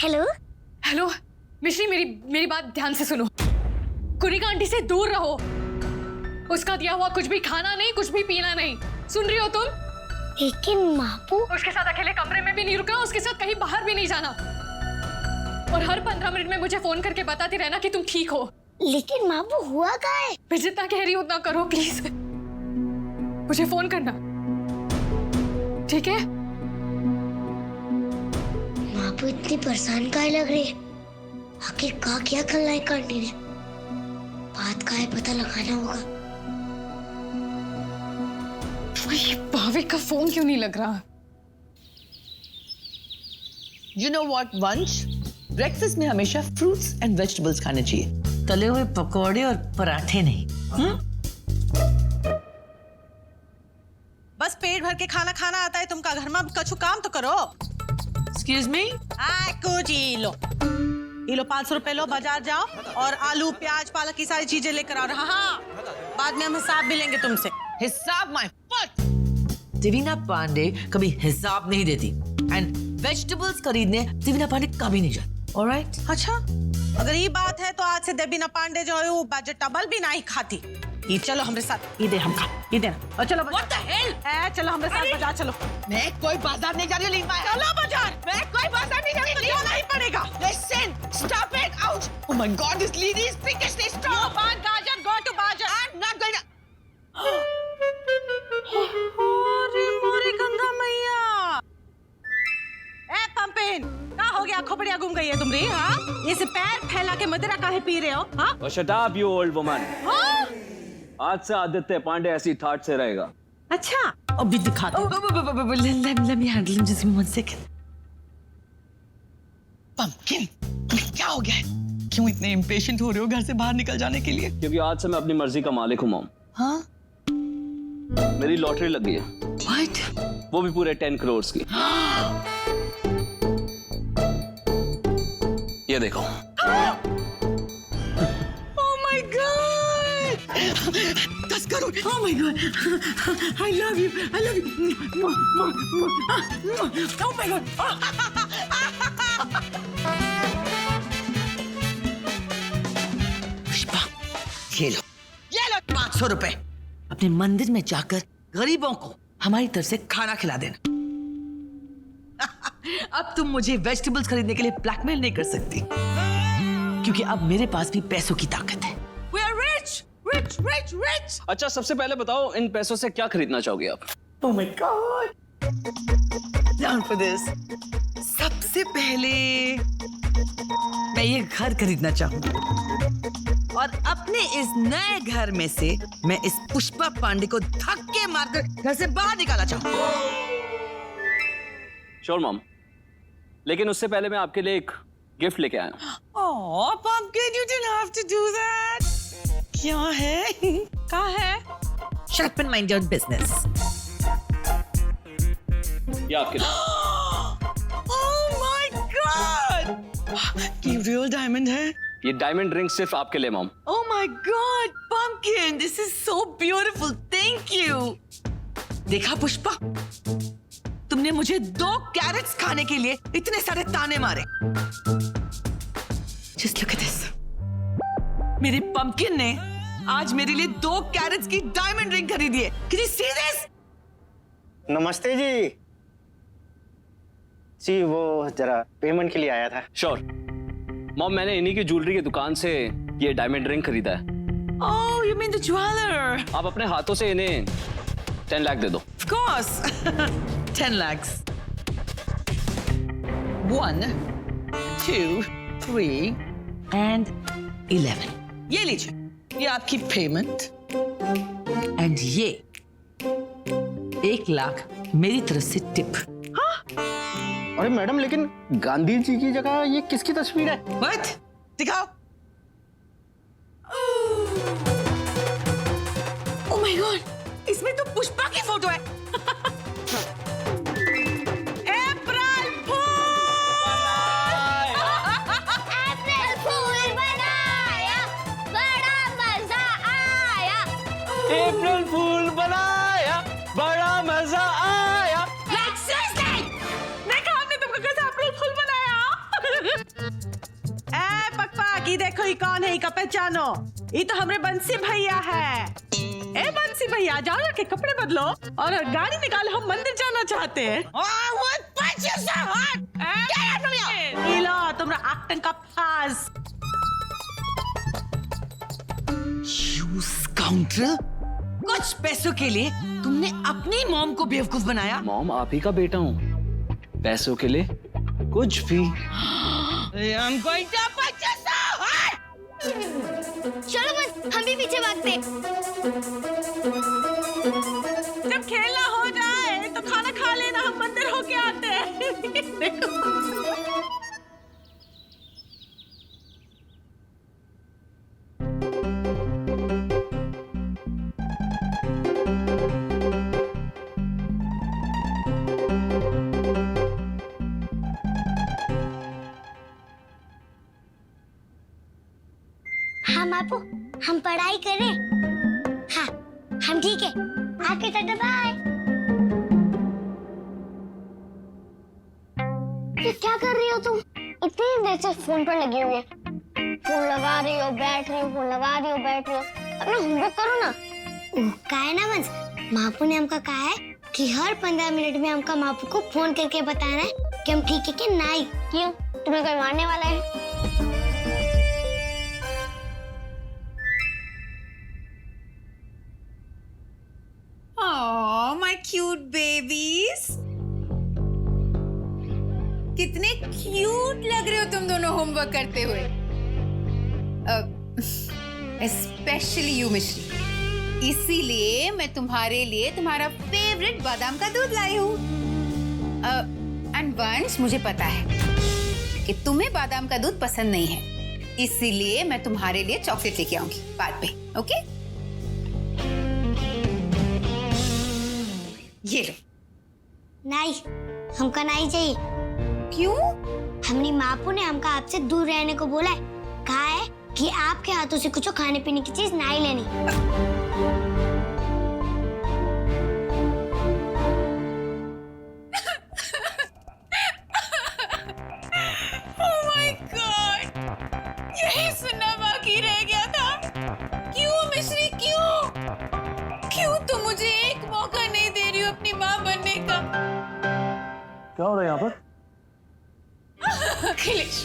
Hello hello मिश्री, मेरी बात ध्यान से सुनो। कुरिका आंटी से दूर रहो। उसका दिया हुआ कुछ भी खाना नहीं, कुछ भी पीना नहीं। सुन रही हो तुम? लेकिन मापू, उसके साथ अकेले कमरे में भी नहीं रुकना, उसके साथ कहीं बाहर भी नहीं जाना। और हर 15 मिनट में मुझे फोन करके बताती रहना कि तुम ठीक हो। लेकिन मापू हुआ क्या है? मैं जितना कह रही हूँ उतना करो प्लीज। मुझे फोन करना, ठीक है? मापू इतनी परेशान काहे लग रही है? आखिर क्या करना है आंटी ने? बात का है पता लगाना होगा। ये भाभी का फोन क्यों नहीं लग रहा? You know what, वंश? ब्रेकफास्ट में हमेशा फ्रूट्स एंड वेजिटेबल्स खाने चाहिए, तले हुए पकौड़े और पराठे नहीं। बस पेट भर के खाना खाना आता है तुमका, घर में कछु काम तो करो। Excuse me? कुछ ये लो 500 रुपए लो, बाजार जाओ और आलू प्याज पालक की सारी चीजें लेकर आओ। हाँ, बाद में हम हिसाब भी लेंगे तुमसे। हिसाब माय फुट। देवीना पांडे कभी हिसाब नहीं देती एंड वेजिटेबल्स खरीदने देवीना पांडे कभी नहीं जाती। ऑलराइट? अच्छा, अगर ये बात है तो आज से देवीना पांडे जो है वो वेजिटेबल भी नहीं खाती। ये चलो हमारे साथ, ये दे हम खा, ये दे और चलो। What the hell? चलो हमारे साथ बाजार चलो। मैं कोई बाजार नहीं जा रही हूँ। चलो बाजार। मैं कोई बाजार नहीं जा रही हूँ। नहीं पड़ेगा। Listen, stop it, ouch! Oh my God, this lady is freakishly strong. गाजर, go to बाजार। I'm not going to. अरे मोरे गंगा मैया, ए पंपिन, क्या हो गया? खोपड़िया घूम गई है तुम्हारी? हाँ, इसे पैर फैला के मदिरा काहे पी रहे हो? हाँ, Oh, shut up, you old woman. आज से आदित्य पांडे ऐसी ठाट से रहेगा। अच्छा, अभी दिखाता हूँ। Let me handle him just 1 second. Pumpkin, तुम्हें क्या हो गया है? क्यों इतने इम्पेशेंट हो रहे हो घर से बाहर निकल जाने के लिए? क्योंकि आज से मैं अपनी मर्जी का मालिक हूँ मॉम। हाँ? मेरी लॉटरी लग गई है। What? वो भी पूरे 10 करोड़ की। ये देखो। Oh my God! 10 crore! Oh my God! I love you! I love you! Oh my God! Pushpa, ये लो 500 रुपए। अपने मंदिर में जाकर गरीबों को हमारी तरफ से खाना खिला देना। अब तुम मुझे वेजिटेबल्स खरीदने के लिए ब्लैकमेल नहीं कर सकती, क्योंकि अब मेरे पास भी पैसों की ताकत है। We are rich, rich, rich, rich. अच्छा, सबसे पहले बताओ इन पैसों से क्या खरीदना चाहोगे आप? Oh my God. Down for this. सबसे पहले मैं ये घर खरीदना चाहूंगी और अपने इस नए घर में से मैं इस पुष्पा पांडे को धक्के मारकर घर से बाहर निकालना चाहूंगी। श्योर मॉम, लेकिन उससे पहले मैं आपके लिए एक गिफ्ट लेके आया हूँ। Oh, Pumpkin, you didn't have to do that. क्या है? क्या है? Shut up and mind your business. ये आपके लिए। Oh my God! ये real diamond है? ये डायमंड रिंग सिर्फ आपके लिए mom. Oh my God, Pumpkin, this is so beautiful. Thank you. देखा पुष्पा, तुमने मुझे 2 कैरेट्स खाने के लिए इतने सारे ताने मारे। Just look at this. मेरे पंपकिन ने आज मेरे लिए 2 कैरेट्स की डायमंड रिंग खरीदी है। Can you see this? नमस्ते जी, वो जरा पेमेंट के लिए आया था। श्योर मॉम, मैंने इन्हीं की ज्वेलरी की दुकान से ये डायमंड रिंग खरीदा है। Oh, you mean the jeweler? आप अपने हाथों से इन्हें 10 लाख दे दो। Of course. 10 lakhs. 1, 2, 3 and 11. ये लीजिए, ये आपकी पेमेंट एंड ये 1 लाख मेरी तरफ से टिप। अरे मैडम, लेकिन गांधी जी की जगह ये किसकी तस्वीर है? What? दिखाओ। Oh my God, इसमें तो पुष्पा की फोटो है। अप्रैल फूल बनाया, बड़ा मजा आया। अप्रैल फूल बनाया, बड़ा मजा आया। मैं कहा हमने तुमको कैसे अप्रैल फूल बनाया? ये देखो ये कौन है, इका पहचानो, ये तो हमरे बंसी भैया है। ए बंसी भैया, जाओ जाके कपड़े बदलो और गाड़ी निकालो, हम मंदिर जाना चाहते हैं। ये लो तुमरा आक्टन का फास। काउंटर, कुछ पैसों के लिए तुमने अपनी मॉम को बेवकूफ बनाया। मॉम, आप ही का बेटा हूँ, पैसों के लिए कुछ भी। चलो बस हम भी पीछे भागते। जब खेलना हो जाए तो खाना खा लेना, हम मंदिर होके आते हैं। देखो हाँ बापू, हम पढ़ाई करें। हाँ हम ठीक है, आके टाटा बाय। ये क्या कर रही हो तुम? इतनी देर से फोन पर लगी हुई है। फोन लगा रही हो, बैठ रही हो, फोन लगा रही हो, बैठ रही हो। अपना होमवर्क करो ना। क्या है ना बंस, मापू ने हमका कहा है कि हर 15 मिनट में हमका मापू को फोन करके बताना है कि हम ठीक है कि नहीं। क्यों, तुम्हें कोई मारने वाला है? Oh, my cute babies. कितने क्यूट लग रहे हो तुम दोनों होमवर्क करते हुए। स्पेशली यू मिश्री, इसीलिए मैं तुम्हारे लिए तुम्हारा फेवरेट बादाम का दूध लाई हूँ। एंड वंश, मुझे पता है कि तुम्हें बादाम का दूध पसंद नहीं है, इसीलिए मैं तुम्हारे लिए चॉकलेट लेके आऊंगी बाद में। ओके, ये लो। नहीं, हमका नहीं चाहिए। क्यों? हमारी मापू ने हमका आपसे दूर रहने को बोला है। कहा है कि आपके हाथों से कुछ खाने पीने की चीज नहीं लेनी। Oh my God! यही सुनना बाकी रह गया था। क्यों मिश्री, क्यों तुम मुझे एक मौका नहीं दे रही हो अपनी माँ बनने का? क्या हो रहा है यहाँ पर? अखिलेश,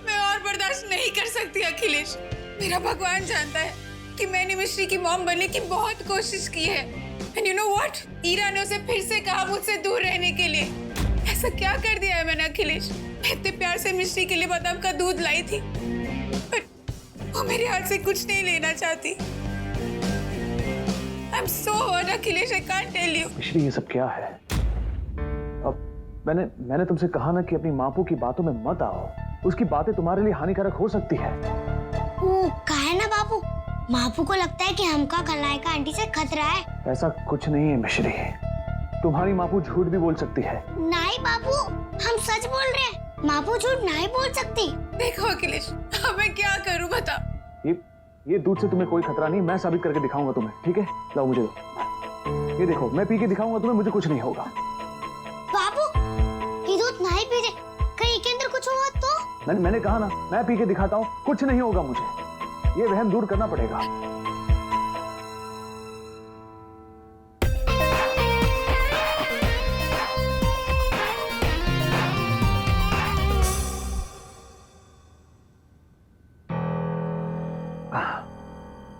मैं और बर्दाश्त नहीं कर सकती अखिलेश। मेरा भगवान जानता है कि मैंने मिश्री की मॉम बनने की बहुत कोशिश की है। And you know what, Ira ने उसे फिर से कहा मुझसे दूर रहने के लिए। ऐसा क्या कर दिया है मैंने अखिलेश? मैं इतने प्यार से मिश्री के लिए बादाम का दूध लाई थी, पर वो मेरे हाथ से कुछ नहीं लेना चाहती। I'm so hurt Akhilesh, I can't tell you। मिश्री, ये सब क्या है? अब मैंने तुमसे कहा ना कि अपनी मापू की बातों में मत आओ। उसकी बातें तुम्हारे लिए हानिकारक हो सकती है। वो कहा है ना बापू, मापू को लगता है कि हमका खलनायिका आंटी से खतरा है। ऐसा कुछ नहीं है मिश्री, तुम्हारी मापू झूठ भी बोल सकती है। नहीं बापू, हम सच बोल रहे हैं। मापू झूठ नहीं बोल सकती। देखो अखिलेश, अब मैं क्या करूं बता। ये दूध से तुम्हें कोई खतरा नहीं, मैं साबित करके दिखाऊंगा तुम्हें। ठीक है, लाओ मुझे दो। ये देखो, मैं पी के दिखाऊंगा तुम्हें, मुझे कुछ नहीं होगा। बापू, ये दूध नहीं पीते, कहीं के अंदर कुछ हुआ तो? मैंने कहा ना, मैं पी के दिखाता हूँ, कुछ नहीं होगा मुझे। ये वहम दूर करना पड़ेगा।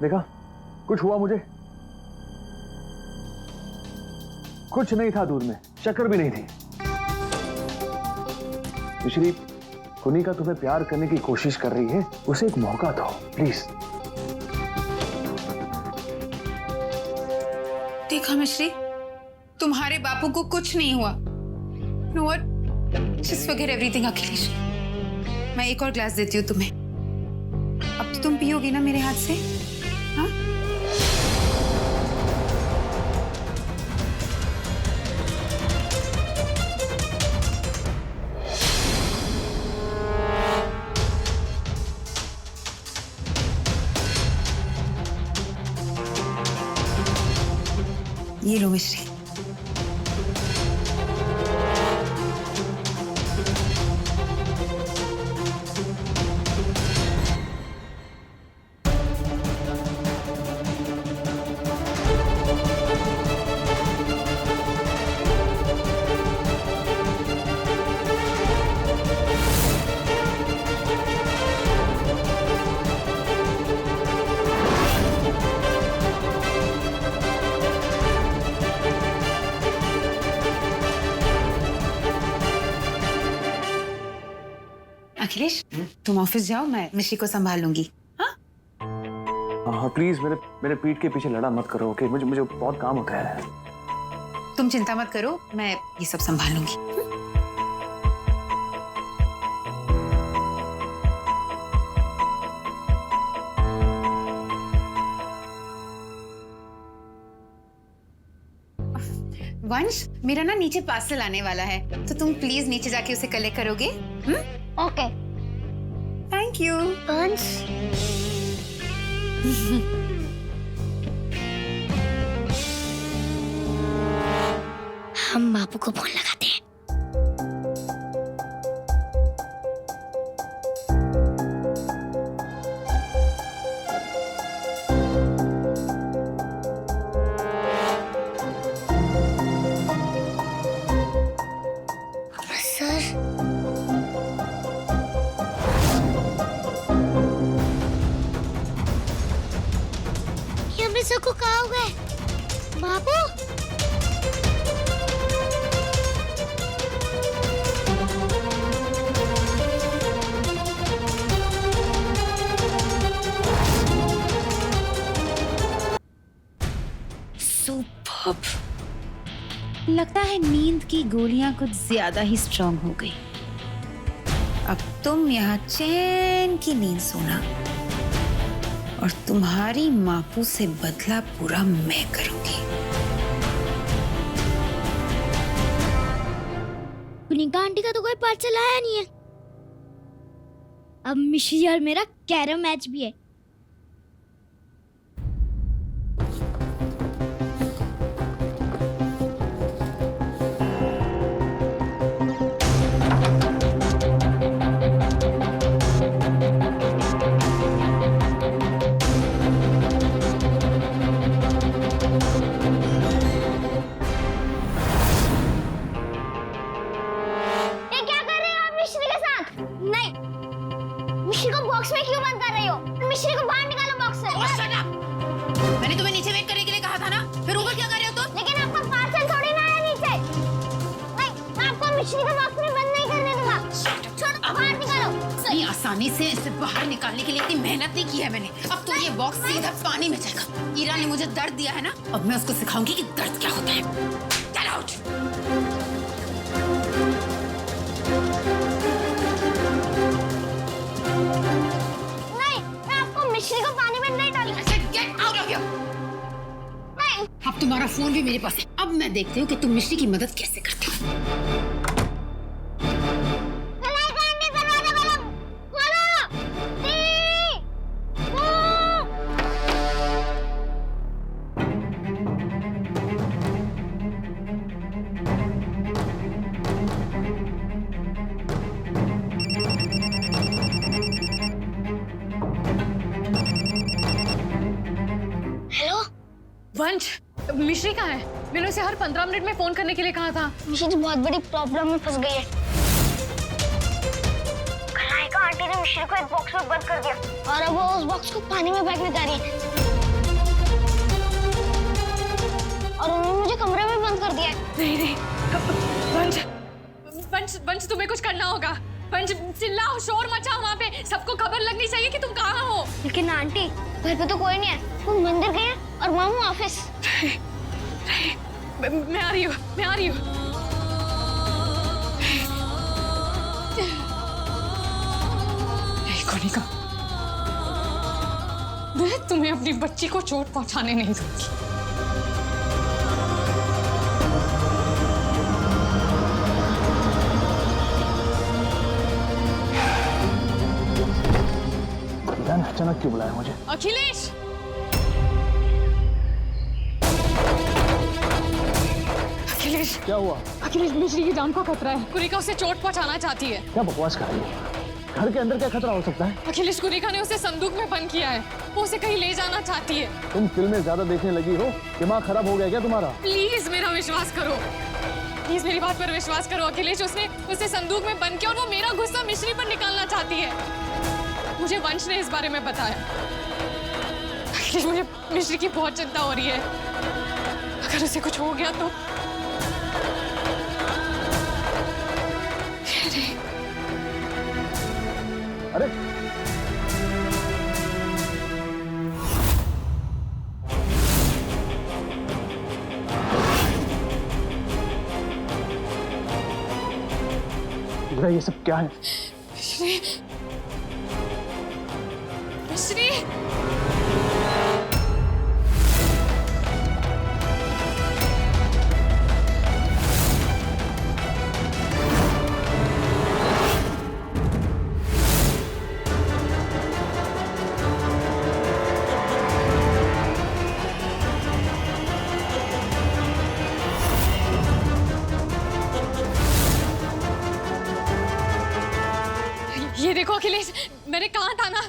देखा, कुछ हुआ मुझे? कुछ नहीं था दूध में, शक्कर भी नहीं थी। मिश्री, कुनिका तुम्हें प्यार करने की कोशिश कर रही है, उसे एक मौका दो प्लीज। देखा मिश्री, तुम्हारे बापू को कुछ नहीं हुआ। Know what, just forget everything Akhilesh. मैं एक और ग्लास देती हूँ तुम्हें। अब तो तुम पियोगी ना मेरे हाथ से? हाँ? ये लो मिश्री। अखिलेश तुम ऑफिस जाओ, मैं मिश्री को संभाल लूंगी। हाँ प्लीज मेरे पीठ के पीछे लड़ा मत करो, ओके? मुझे बहुत काम होता है। तुम चिंता मत करो, मैं ये सब संभाल लूंगी। वंश, मेरा ना नीचे पार्सल आने वाला है, तो तुम प्लीज नीचे जाके उसे कलेक्ट करोगे? ओके। Thank you. वंश, हम बापू को फोन लगाते हैं। सर, ये हम सबको कहा हुआ है बापू। सुपर्ब। लगता है नींद की गोलियां कुछ ज्यादा ही स्ट्रांग हो गई। अब तुम यहाँ चैन की नींद सोना, और तुम्हारी मापू से बदला पूरा मैं करूंगी। पुनिका आंटी का तो कोई पार्सल आया नहीं है। अब मिश्री और मेरा कैरम मैच भी है। मिश्री को बॉक्स में क्यों बंद कर रही हो? मिश्री को बाहर निकालो बॉक्स से। मैंने तुम्हें नीचे वेट करने के लिए कहा था ना, फिर ऊपर क्या कर रहे हो तुम? लेकिन आपका पार्सल थोड़ी ना आया नीचे। नहीं, मैं आपको मिश्री को बॉक्स में बंद नहीं करने दूंगा। छोड़ो, बाहर निकालो। इतनी आसानी से इसे बाहर निकालने के लिए इतनी मेहनत नहीं की है मैंने। अब तो ये बॉक्स सीधा पानी में जाएगा। ईरा ने मुझे दर्द दिया है ना, अब मैं उसको सिखाऊंगी कि दर्द क्या होता है। Get out! नहीं, मैं आपको मिश्री को पानी में नहीं डालूंगी। I said get out of here! नहीं। अब तुम्हारा फोन भी मेरे पास है। अब मैं देखती हूँ कि तुम मिश्री की मदद कैसे करते हो। पुनिका आंटी, दरवाजा खोलो। खोलो। 3, 2। हेलो, वंश, मिश्री कहाँ है? मैंने उसे हर 15 मिनट में फोन करने के लिए कहा था। मिश्री तो बहुत बड़ी प्रॉब्लम में फंस गई है। पुनिका आंटी ने मिश्री को एक बॉक्स में बंद कर दिया और अब वो उस बॉक्स को पानी में फेंकने जा रही है। और उन्होंने मुझे कमरे में बंद कर दिया है। नहीं, वंश, वंश, वंश, तुम्हें कुछ करना होगा। वंश, चिल्लाओ, शोर मचाओ, वहाँ पे सबको खबर लगनी चाहिए कि तुम कहाँ हो। लेकिन आंटी, घर पे तो कोई नहीं है। वो मंदिर गए हैं और मामू ऑफिस। मैं आ रही हूँ, मैं आ रही हूँ। कोनिका, मैं तुम्हें अपनी बच्ची को चोट पहुंचाने नहीं दूंगी। अचानक क्यों बुलाया मुझे? अखिलेश, अखिलेश, क्या हुआ? अखिलेश, मिश्री की जान को खतरा है। कुनिका उसे चोट पहुंचाना चाहती है। क्या बकवास कर रही है? घर के अंदर क्या खतरा हो सकता है? अखिलेश, कुनिका ने उसे संदूक में बंद किया है। वो उसे कहीं ले जाना चाहती है। तुम फिल्में ज्यादा देखने लगी हो? दिमाग खराब हो गया क्या तुम्हारा? प्लीज मेरा विश्वास करो, प्लीज मेरी बात पर विश्वास करो अखिलेश। उसने उसे संदूक में बंद किया और वो मेरा गुस्सा मिश्री पर निकालना चाहती है। मुझे वंश ने इस बारे में बताया। अखिलेश, मुझे मिश्री की बहुत चिंता हो रही है। अगर उसे कुछ हो गया तो अरे ईरा, ये सब क्या है? मिश्री, मिश्री, ये देखो अखिलेश, मैंने कहा था ना,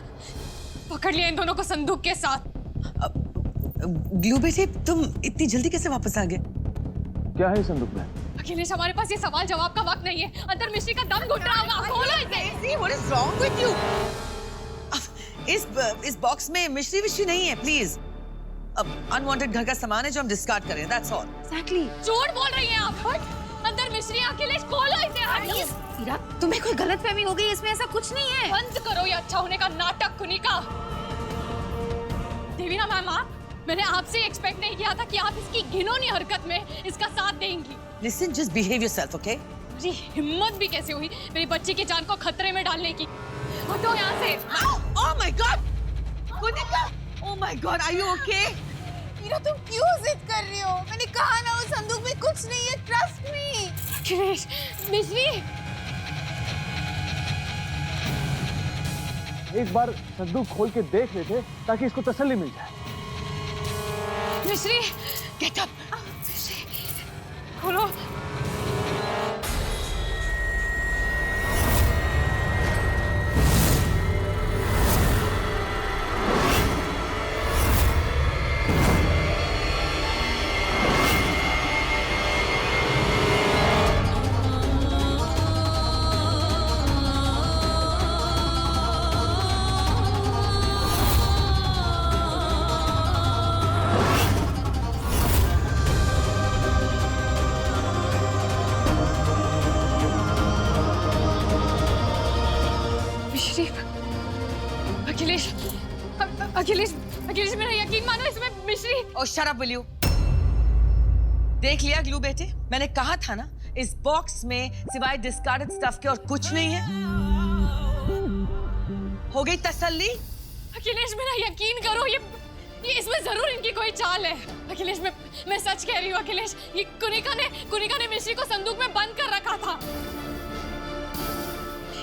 पकड़ लिया इन दोनों को संदूक के साथ। ग्लू बेटे, तुम इतनी जल्दी कैसे वापस आ गए? क्या है इस संदूक में? अखिलेश, हमारे पास ये सवाल जवाब का वक्त नहीं है। अंदर मिश्री का दम घुट रहा होगा, खोलो इसे। What is wrong with you? इस बॉक्स में मिश्री विश्री नहीं है, प्लीज। अब अनवांटेड घर का सामान है जो हम डिस्कार्ड करें, that's all. झूठ बोल रही हैं आप। अंदर मिश्री, अखिलेश खोलो इसे। ईरा, तुम्हें कोई गलतफहमी हो गई, इसमें ऐसा कुछ नहीं है। बंद करो ये अच्छा होने का नाटक, कुनिका। देवीना मैम, मैंने आपसे एक्सपेक्ट नहीं किया था कि आप इसकी घिनौनी हरकत में इसका साथ देंगी। Listen, just behave yourself, okay? जी हिम्मत भी कैसे हुई मेरी बच्ची की जान को खतरे में डालने की। हटो यहाँ से। Oh my God! Kunika! Oh my God, are you okay? Ira, तुम क्यों जिद कर रही हो? मैंने कहा ना, उस संदूक में कुछ नहीं है, ट्रस्ट मी। अखिलेश, मिश्री, एक बार संदूक खोल के देख लेते ताकि इसको तसल्ली मिल जाए। मिश्री, Get up! खोलो। अखिलेश, अखिलेश, अखिलेश, मेरा यकीन मानो, इसमें मिश्री। Oh, shut up, will you? देख लिया ग्लू बेटे, मैंने कहा था ना, इस बॉक्स में सिवाय डिस्कार्डेड स्टफ के और कुछ नहीं है। हो गई तसल्ली? अखिलेश, मेरा यकीन करो, ये इसमें जरूर इनकी कोई चाल है। अखिलेश, मैं सच कह रही हूँ अखिलेश, ये कुनिका ने मिश्री को संदूक में बंद कर रखा था।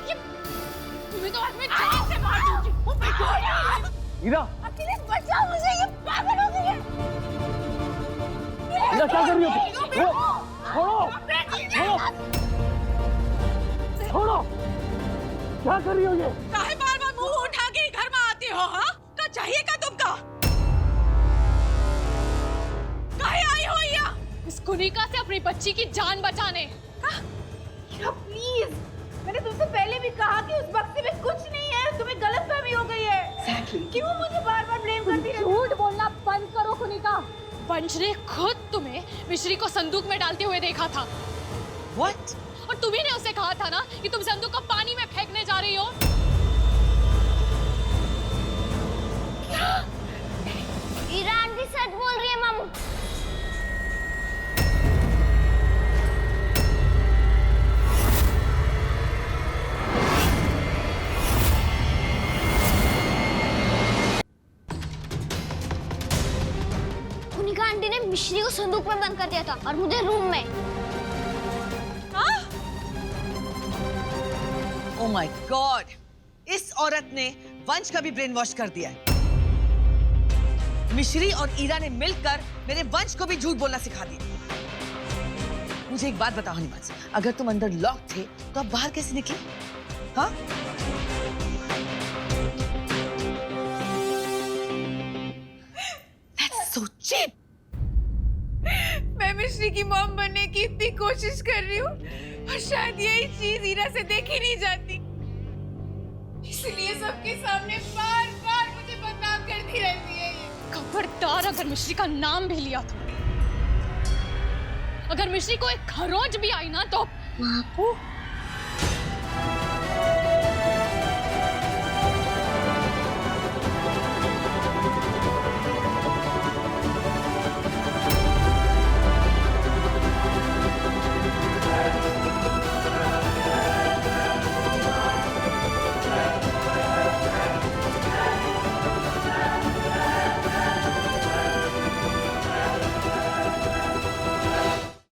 ये तुम्हें तो आज मैं जान से मार दूंगी। Oh my God! Ira! Akhilesh, बचाओ मुझे, ये पागल हो गई है। ईरा, क्या कर रही हो? छोड़ो! छोड़ो! क्या कर रही हो ये? काहे बार-बार मुंह उठा के घर में आती हो? हाँ, क्या चाहिए क्या तुमको? काहे आई हो यहाँ? इस कुनिका से अपनी बच्ची की जान बचाने। प्लीज, मैंने तुमसे पहले भी कहा कि उस बक्से में कुछ नहीं है, तुम्हें गलतफहमी हो गई है। क्यों मुझे बार-बार ब्लेम करती रहती हो? झूठ बोलना बंद करो कुनिका। वंश ने खुद तुम्हें मिश्री को संदूक में डालते हुए देखा था। What? और तुम्ही ने उसे कहा था ना कि तुम संदूक को पानी में फेंकने जा रही हो। ईरा आंटी सच बोल रही है मामू। कुनिका आंटी ने मिश्री को संदूक में बंद कर दिया था और मुझे रूम में। Oh my God! इस औरत ने वंश का भी ब्रेन वॉश कर दिया है। मिश्री और ईरा ने मिलकर मेरे वंश को भी झूठ बोलना सिखा दिया। मुझे एक बात बताओ हनीमान, अगर तुम अंदर लॉक थे तो आप बाहर कैसे निकले? हाँ? That's so cheap! मैं मिश्री की मॉम बनने की इतनी कोशिश कर रही हूँ और शायद यही चीज ईरा से देखी नहीं जाती, इसलिए सबके सामने बार-बार मुझे बदनाम करती रहती है ये। खबरदार, अगर मिश्री का नाम भी लिया तो, अगर मिश्री को एक खरोंच भी आई ना तो मापू